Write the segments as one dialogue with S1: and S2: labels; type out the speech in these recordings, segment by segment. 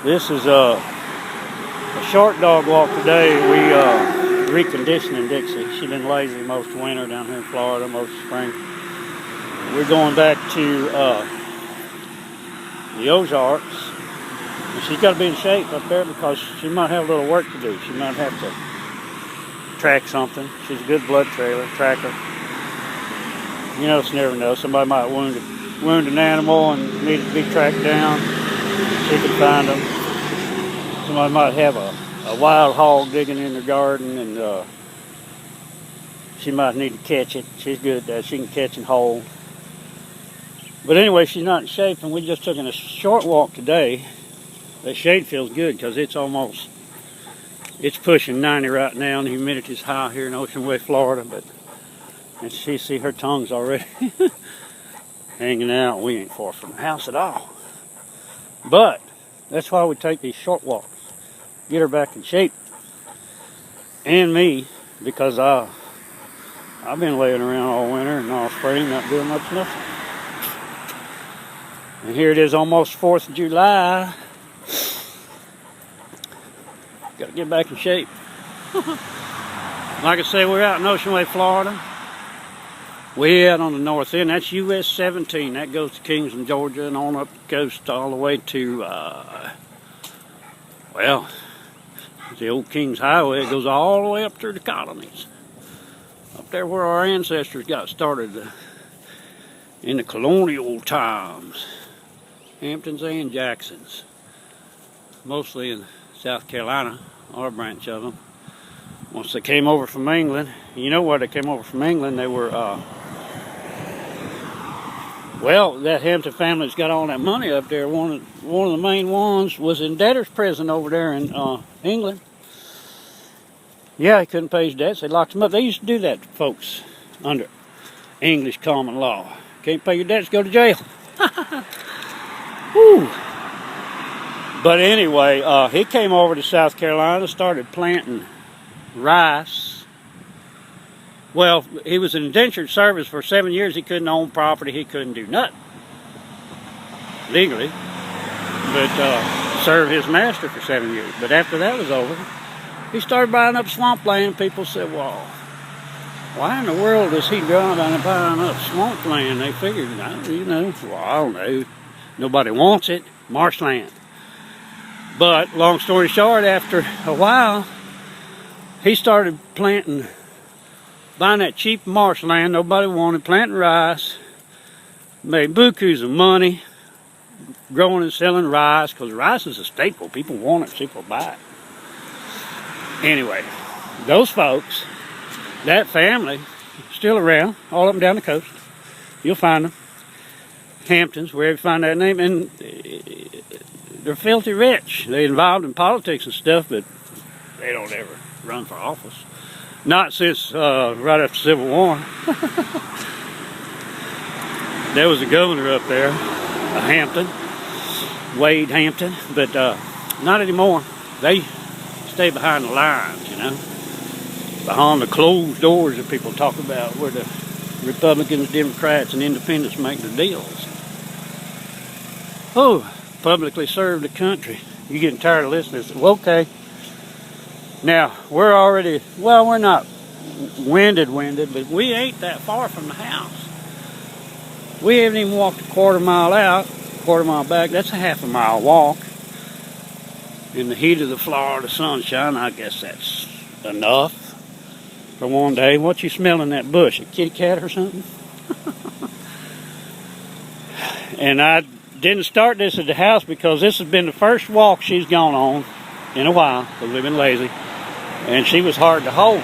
S1: This is a short dog walk today. We reconditioning Dixie. She's been lazy most winter down here in Florida, most spring. We're going back to the Ozarks. And she's got to be in shape up there because she might have a little work to do. She might have to track something. She's a good blood tracker. You know, it's never know. Somebody might wound an animal and need it to be tracked down. She can find them. Somebody might have a wild hog digging in their garden, and she might need to catch it. She's good at that. She can catch and hold. But anyway, she's not in shape, and we just took a short walk today. The shade feels good because it's pushing 90 right now, and the humidity's high here in Ocean Way, Florida. But and she see her tongue's already hanging out. We ain't far from the house at all. But that's why we take these short walks. Get her back in shape. And me, because I've been laying around all winter and all spring not doing much nothing. And here it is, almost 4th of July. Got to get back in shape. Like I say, we're out in Ocean Way, Florida. We're out on the north end. That's US 17. That goes to Kingsland, Georgia, and on up the coast all the way to, well, the old Kings Highway. It goes all the way up through the colonies. Up there where our ancestors got started in the colonial times. Hamptons and Jacksons. Mostly in South Carolina, our branch of them. Once they came over from England, you know why they came over from England? They were, well, that Hampton family's got all that money up there. One of the main ones was in debtor's prison over there in England. Yeah, he couldn't pay his debts. They locked him up. They used to do that to folks under English common law. Can't pay your debts, go to jail. Whew. But anyway, he came over to South Carolina, started planting rice. Well, he was in indentured service for 7 years. He couldn't own property. He couldn't do nothing legally, but serve his master for 7 years. But after that was over, he started buying up swampland. People said, well, why in the world is he going and buying up swampland? They figured, you know, well, I don't know. Nobody wants it. Marshland. But long story short, after a while, he started buying that cheap marshland nobody wanted, planting rice, made bukus of money, growing and selling rice, because rice is a staple. People want it, people buy it. Anyway, those folks, that family, still around, all up and down the coast. You'll find them. Hamptons, wherever you find that name, and they're filthy rich. They're involved in politics and stuff, but they don't ever run for office. Not since right after the Civil War. There was a governor up there, a Hampton, Wade Hampton, but not anymore. They stay behind the lines, you know, behind the closed doors that people talk about, where the Republicans, Democrats, and Independents make their deals. Oh, publicly serve the country. You're getting tired of listening. Well, okay. Now, we're already, well, we're not winded, but we ain't that far from the house. We haven't even walked a quarter mile out, quarter mile back. That's a half a mile walk. In the heat of the Florida sunshine, I guess that's enough for one day. What you smell in that bush? A kitty cat or something? And I didn't start this at the house because this has been the first walk she's gone on in a while, because we've been lazy. And she was hard to hold.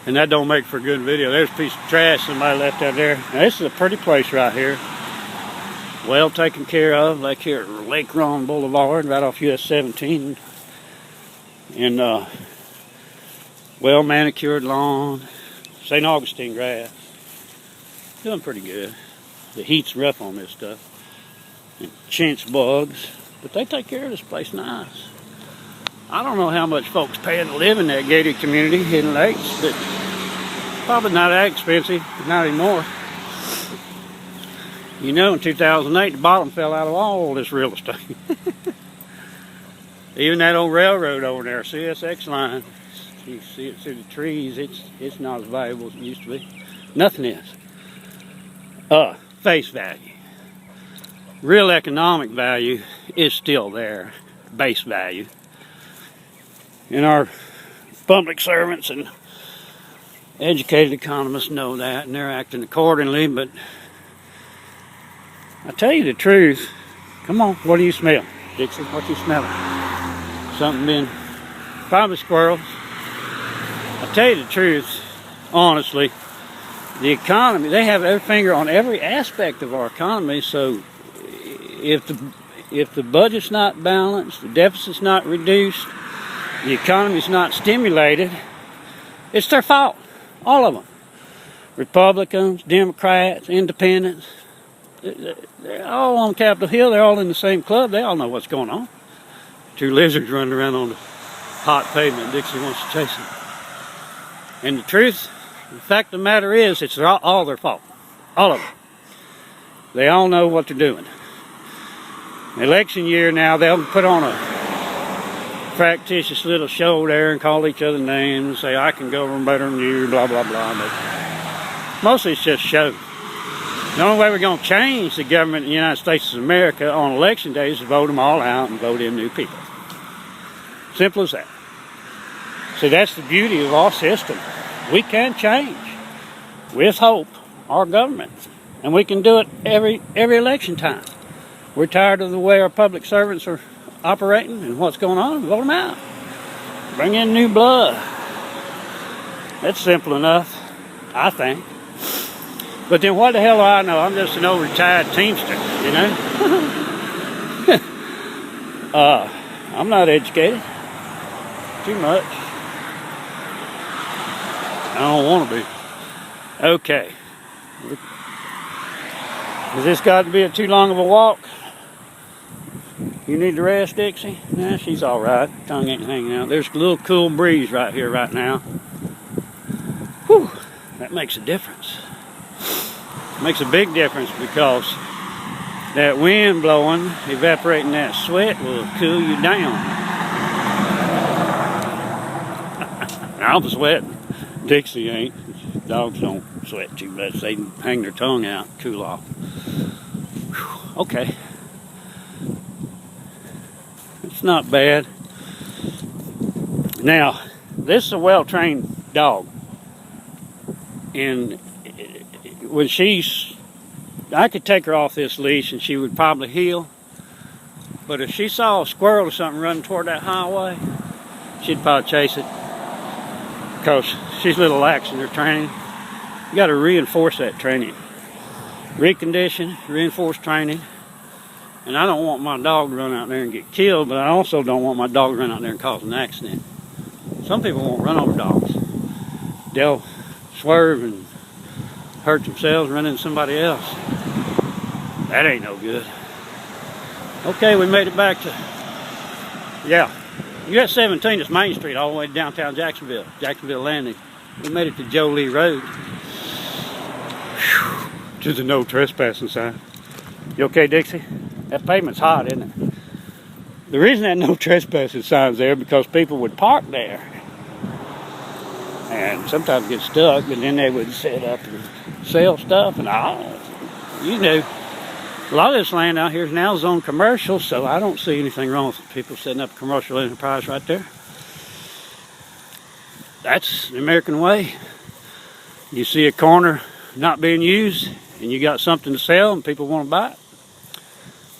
S1: And that don't make for a good video. There's a piece of trash somebody left out there. Now, this is a pretty place right here. Well taken care of, like here at Lake Ron Boulevard, right off US 17. And well manicured lawn. St. Augustine grass. Doing pretty good. The heat's rough on this stuff. And chintz bugs. But they take care of this place nice. I don't know how much folks pay to live in that gated community, Hidden Lakes, but probably not that expensive, not anymore. You know, in 2008, the bottom fell out of all this real estate. Even that old railroad over there, CSX line, you see it through the trees, it's not as valuable as it used to be. Nothing is. Face value. Real economic value is still there, base value. And our public servants and educated economists know that, and they're acting accordingly, but I tell you the truth. Come on, what do you smell, Dixie? What you smelling? Something been, probably squirrels. I tell you the truth, honestly, the economy, they have their finger on every aspect of our economy, so if the budget's not balanced, the deficit's not reduced, the economy's not stimulated, it's their fault. All of them. Republicans, Democrats, Independents, they're all on Capitol Hill. They're all in the same club. They all know what's going on. Two lizards running around on the hot pavement. Dixie wants to chase them. And the truth, the fact of the matter is, it's all their fault. All of them. They all know what they're doing. Election year now, they'll put on a factitious little show there and call each other names and say, I can govern better than you, blah, blah, blah. But mostly it's just show. The only way we're going to change the government in the United States of America on election day is to vote them all out and vote in new people. Simple as that. See, that's the beauty of our system. We can change, with hope, our government. And we can do it every election time. We're tired of the way our public servants are operating and what's going on. Vote them out. Bring in new blood. That's simple enough, I think. But then what the hell do I know? I'm just an old retired teamster, you know? I'm not educated. Too much. I don't want to be. Okay. Has this got to be too long of a walk? You need to rest, Dixie? Nah, she's all right. Tongue ain't hanging out. There's a little cool breeze right here right now. Whew, that makes a difference. It makes a big difference because that wind blowing, evaporating that sweat will cool you down. I'm sweating. Dixie ain't. Dogs don't sweat too much. They hang their tongue out, cool off. Whew, okay. It's not bad. Now, this is a well-trained dog. And when I could take her off this leash and she would probably heel. But if she saw a squirrel or something running toward that highway, she'd probably chase it. Because she's a little lax in her training. You got to reinforce that training. Recondition, reinforce training. And I don't want my dog to run out there and get killed, but I also don't want my dog to run out there and cause an accident. Some people won't run over dogs. They'll swerve and hurt themselves, run into somebody else. That ain't no good. Okay, we made it back to, yeah. US 17 is Main Street all the way to downtown Jacksonville Landing. We made it to Jolie Road. Whew, to the no trespassing sign. You okay, Dixie? That pavement's hot, isn't it? The reason that no trespassing sign's there because people would park there. And sometimes get stuck, but then they would set up and sell stuff and all. You know, a lot of this land out here is now zoned commercial, so I don't see anything wrong with people setting up a commercial enterprise right there. That's the American way. You see a corner not being used, and you got something to sell, and people want to buy it.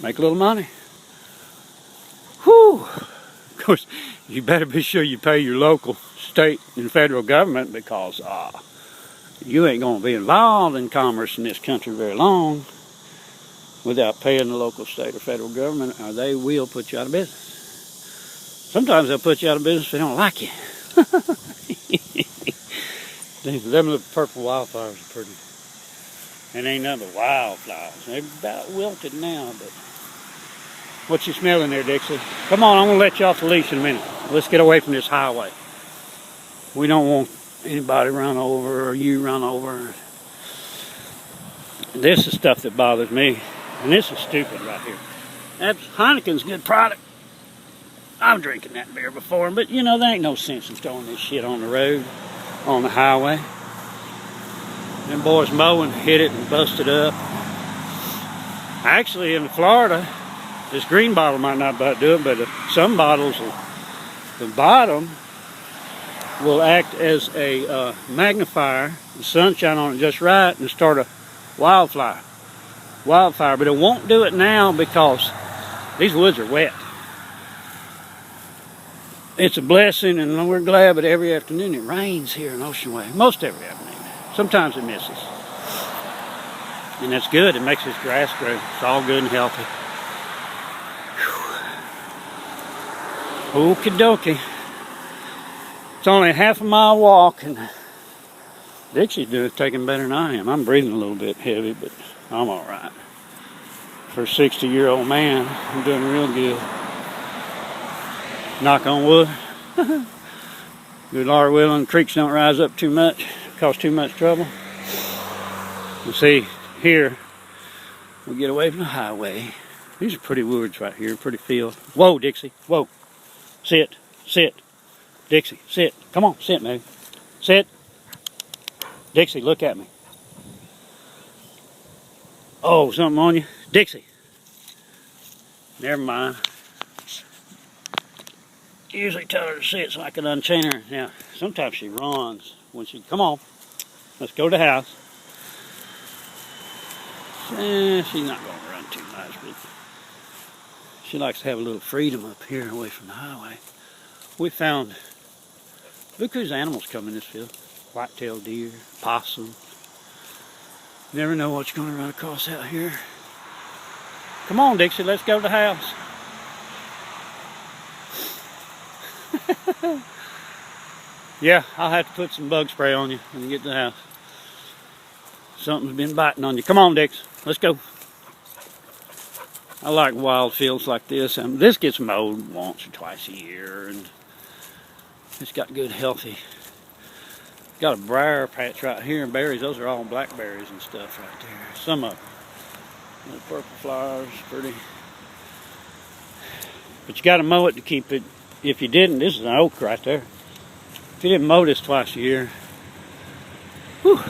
S1: Make a little money. Whew. Of course, you better be sure you pay your local, state, and federal government because you ain't going to be involved in commerce in this country very long without paying the local, state, or federal government, or they will put you out of business. Sometimes they'll put you out of business if they don't like you. Them little purple wildflowers are pretty. And ain't none but wildflowers. They're about wilted now, but what you smelling there, Dixie? Come on, I'm going to let you off the leash in a minute. Let's get away from this highway. We don't want anybody run over or you run over. This is stuff that bothers me. And this is stupid right here. That's Heineken's a good product. I'm drinking that beer before, but you know, there ain't no sense in throwing this shit on the road, on the highway. Them boys mowing hit it and busted up. Actually, in Florida, this green bottle might not do it, but some bottles, the bottom will act as a magnifier, the sunshine on it just right, and start a wildfire. But it won't do it now because these woods are wet. It's a blessing, and we're glad, but every afternoon it rains here in Ocean Way. Most every afternoon. Sometimes it misses. And that's good. It makes this grass grow. It's all good and healthy. Okie dokie. It's only a half-a-mile walk, and Dixie's taking better than I am. I'm breathing a little bit heavy, but I'm all right. For a 60-year-old man, I'm doing real good. Knock on wood. Good Lord willing, creeks don't rise up too much, cause too much trouble. You see, here, we get away from the highway. These are pretty woods right here, pretty field. Whoa, Dixie, whoa. Sit, sit. Dixie, sit. Come on, sit, man. Sit. Dixie, look at me. Oh, something on you? Dixie. Never mind. Usually tell her to sit so I can unchain her. Now, sometimes she runs when she, come on, let's go to the house. She's not going to run too much, but she likes to have a little freedom up here away from the highway. We found, look whose animals come in this field. White-tailed deer, possum. You never know what you're going to run across out here. Come on, Dixie, let's go to the house. Yeah, I'll have to put some bug spray on you when you get to the house. Something's been biting on you. Come on, Dix, let's go. I like wild fields like this. This gets mowed once or twice a year, and it's got good, healthy. Got a briar patch right here, and berries. Those are all blackberries and stuff right there. Some of them. The purple flowers, pretty. But you got to mow it to keep it. If you didn't, this is an oak right there. If you didn't mow this twice a year, whew,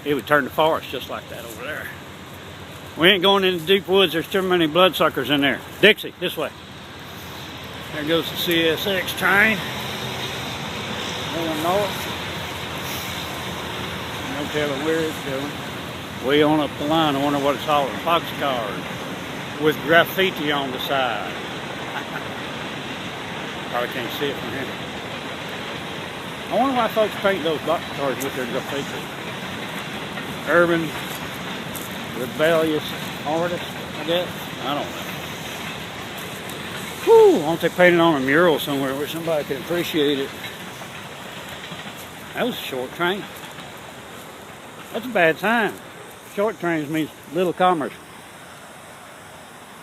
S1: it would turn to forest just like that over there. We ain't going into deep woods. There's too many bloodsuckers in there. Dixie, this way. There goes the CSX train. Going north. No telling where it's going. Way on up the line. I wonder what it's all. Boxcars with graffiti on the side. Probably can't see it from here. I wonder why folks paint those boxcars with their graffiti. Urban, rebellious artists, I guess. I don't know. Whew, why don't they paint it on a mural somewhere where somebody can appreciate it? That was a short train. That's a bad sign. Short trains means little commerce.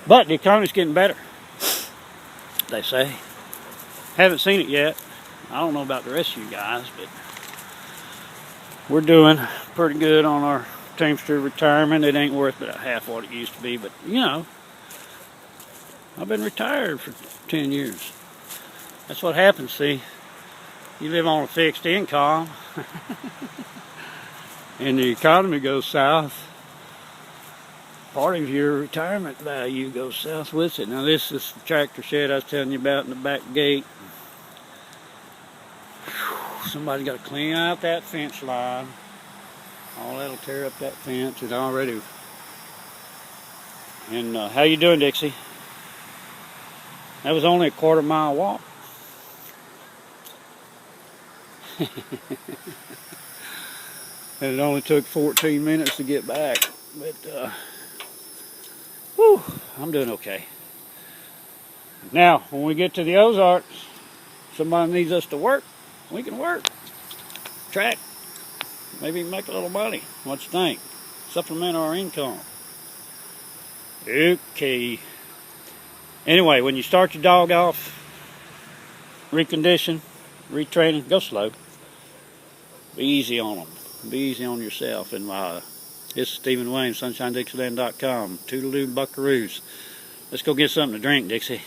S1: But the economy's getting better, they say. Haven't seen it yet. I don't know about the rest of you guys, but we're doing pretty good on our Teamster retirement. It ain't worth but half what it used to be, but you know, I've been retired for 10 years. That's what happens, see. You live on a fixed income and the economy goes south. Part of your retirement value goes south with it. Now this is the tractor shed I was telling you about in the back gate. Somebody's got to clean out that fence line. All that'll tear up that fence. It's already. And how you doing, Dixie? That was only a quarter-mile walk. And it only took 14 minutes to get back. But, whew, I'm doing okay. Now, when we get to the Ozarks, somebody needs us to work. We can work. Track. Maybe make a little money. What you think? Supplement our income. Okay. Anyway, when you start your dog off, recondition, retraining, go slow. Be easy on them. Be easy on yourself. And This is Stephen Wayne, SunShineDixieLand.com. Toodaloo buckaroos. Let's go get something to drink, Dixie.